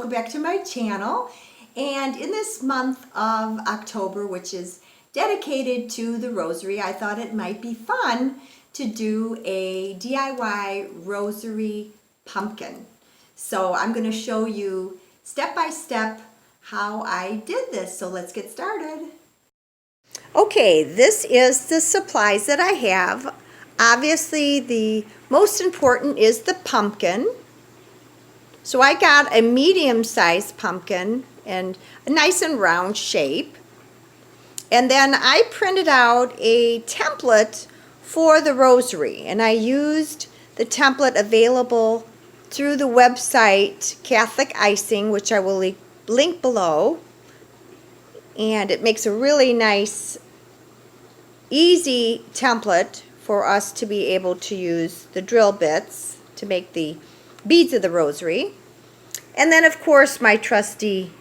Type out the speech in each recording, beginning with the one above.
welcome back to my channel. And in this month of October, which is dedicated to the Rosary, I thought it might be fun to do a DIY rosary pumpkin. So I'm going to show you step by step how I did this. So let's get started. Okay, this is the supplies that I have. Obviously, the most important is the pumpkin. So I got a medium-sized pumpkin and a nice and round shape. And then I printed out a template for the rosary, and I used the template available through the website Catholic Icing, which I will link below. And it makes a really nice, easy template for us to be able to use the drill bits to make the beads of the rosary. And then, of course, my trusty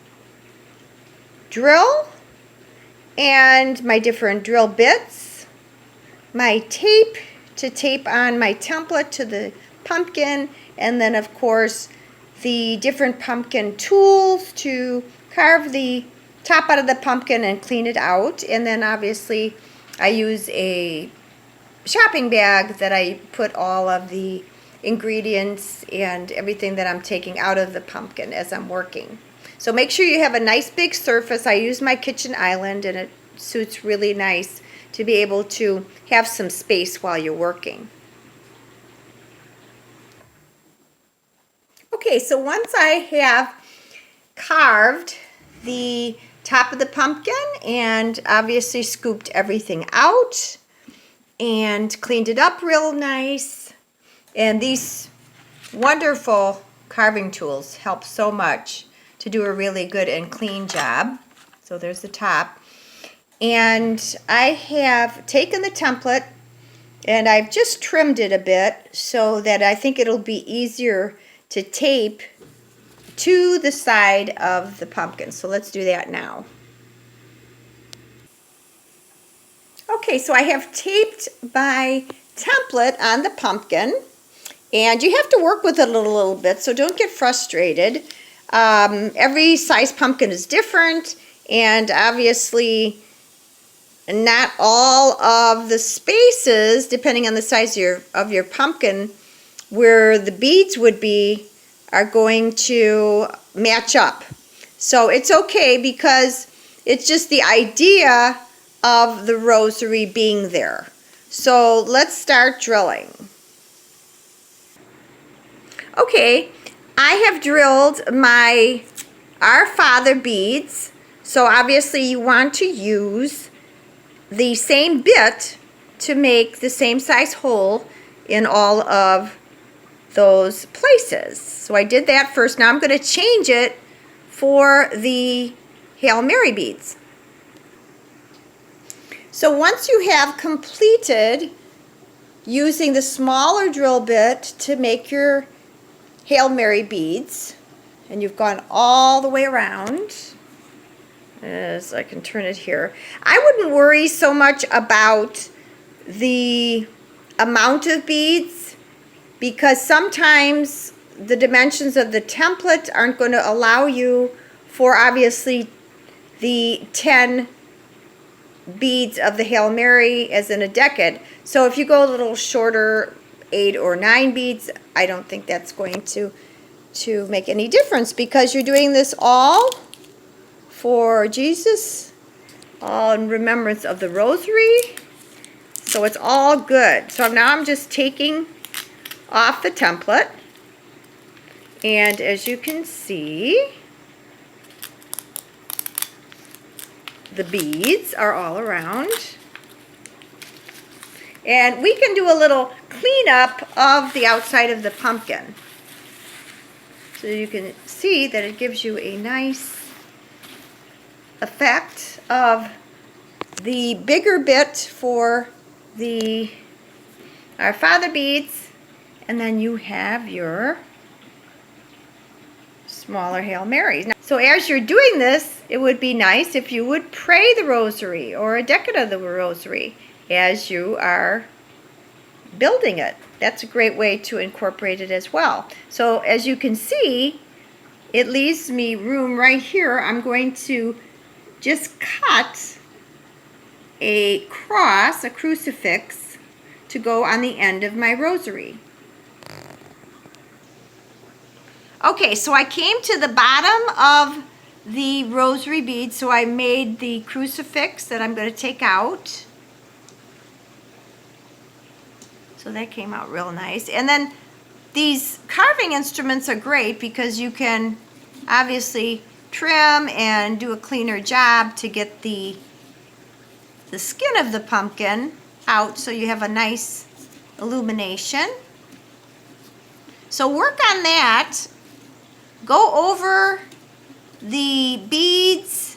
drill and my different drill bits, my tape to tape on my template to the pumpkin, and then, of course, the different pumpkin tools to carve the top out of the pumpkin and clean it out. And then, obviously, I use a shopping bag that I put all of the ingredients and everything that I'm taking out of the pumpkin as I'm working. So make sure you have a nice big surface. I use my kitchen island, and it suits really nice to be able to have some space while you're working. Okay, so once I have carved the top of the pumpkin and obviously scooped everything out and cleaned it up real nice, and these wonderful carving tools help so much to do a really good and clean job. So there's the top. And I have taken the template and I've just trimmed it a bit so that I think it'll be easier to tape to the side of the pumpkin. So let's do that now. Okay, so I have taped my template on the pumpkin. And you have to work with it a little bit, so don't get frustrated. Every size pumpkin is different, and obviously not all of the spaces, depending on the size of your pumpkin, where the beads would be, are going to match up. So it's okay, because it's just the idea of the rosary being there. So let's start drilling. Okay, I have drilled my Our Father beads, so obviously you want to use the same bit to make the same size hole in all of those places. So I did that first. Now I'm going to change it for the Hail Mary beads. So once you have completed using the smaller drill bit to make your Hail Mary beads, and you've gone all the way around, as I can turn it here, I wouldn't worry so much about the amount of beads, because sometimes the dimensions of the template aren't going to allow you for obviously the 10 beads of the Hail Mary as in a decade. So if you go a little shorter, 8 or 9 beads, I don't think that's going to make any difference, because you're doing this all for Jesus, all in remembrance of the rosary. So it's all good. So now I'm just taking off the template, and as you can see, the beads are all around. And we can do a little cleanup of the outside of the pumpkin. So you can see that it gives you a nice effect of the bigger bit for the Our Father beads, and then you have your smaller Hail Marys. Now, so as you're doing this, it would be nice if you would pray the rosary or a decade of the rosary as you are building it. That's a great way to incorporate it as well. So as you can see, it leaves me room right here. I'm going to just cut a cross, a crucifix, to go on the end of my rosary. Okay, so I came to the bottom of the rosary bead, so I made the crucifix that I'm going to take out. So that came out real nice. And then these carving instruments are great because you can obviously trim and do a cleaner job to get the skin of the pumpkin out so you have a nice illumination. So work on that. Go over the beads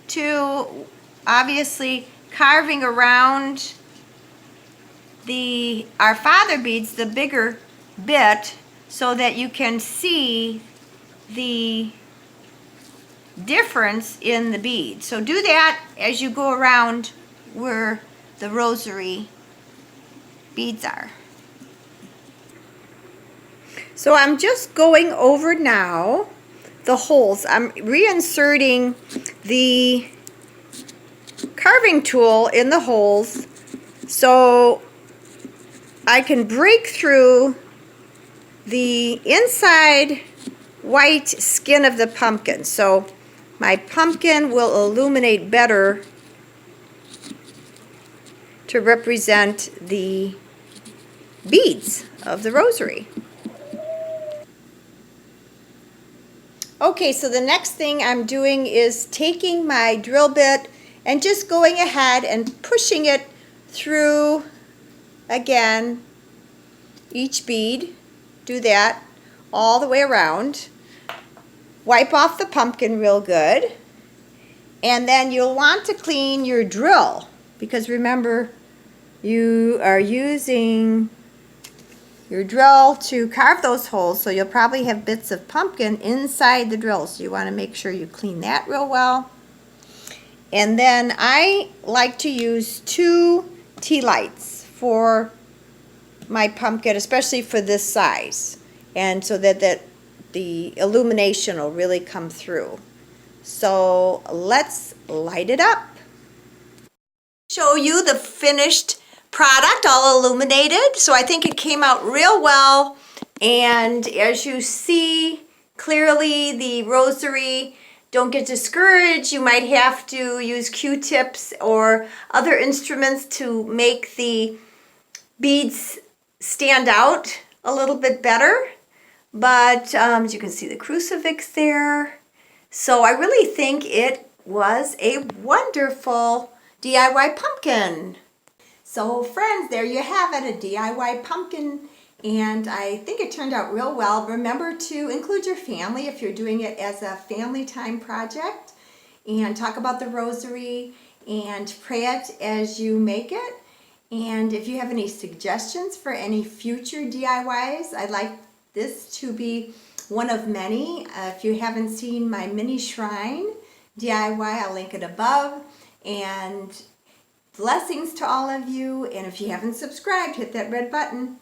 to obviously carving around our Father beads, the bigger bit, so that you can see the difference in the bead. So do that as you go around where the rosary beads are. So I'm just going over now the holes. I'm reinserting the carving tool in the holes so I can break through the inside white skin of the pumpkin. So my pumpkin will illuminate better to represent the beads of the rosary. Okay, so the next thing I'm doing is taking my drill bit and just going ahead and pushing it through again each bead. Do that all the way around. Wipe off the pumpkin real good. And then you'll want to clean your drill because remember, you are using your drill to carve those holes, so you'll probably have bits of pumpkin inside the drill, so you want to make sure you clean that real well. And then I like to use 2 tea lights for my pumpkin, especially for this size, and so that the illumination will really come through. So let's light it up. Show you the finished product all illuminated. So I think it came out real well, and as you see clearly the rosary, don't get discouraged. You might have to use Q-tips or other instruments to make the beads stand out a little bit better, but as you can see the crucifix there. So I really think it was a wonderful DIY pumpkin. So friends, there you have it, a DIY pumpkin, and I think it turned out real well. Remember to include your family if you're doing it as a family time project, and talk about the rosary and pray it as you make it. And if you have any suggestions for any future DIYs, I'd like this to be one of many. If you haven't seen my mini shrine DIY, I'll link it above. And blessings to all of you, and if you haven't subscribed, hit that red button.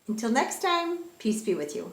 Until next time, peace be with you.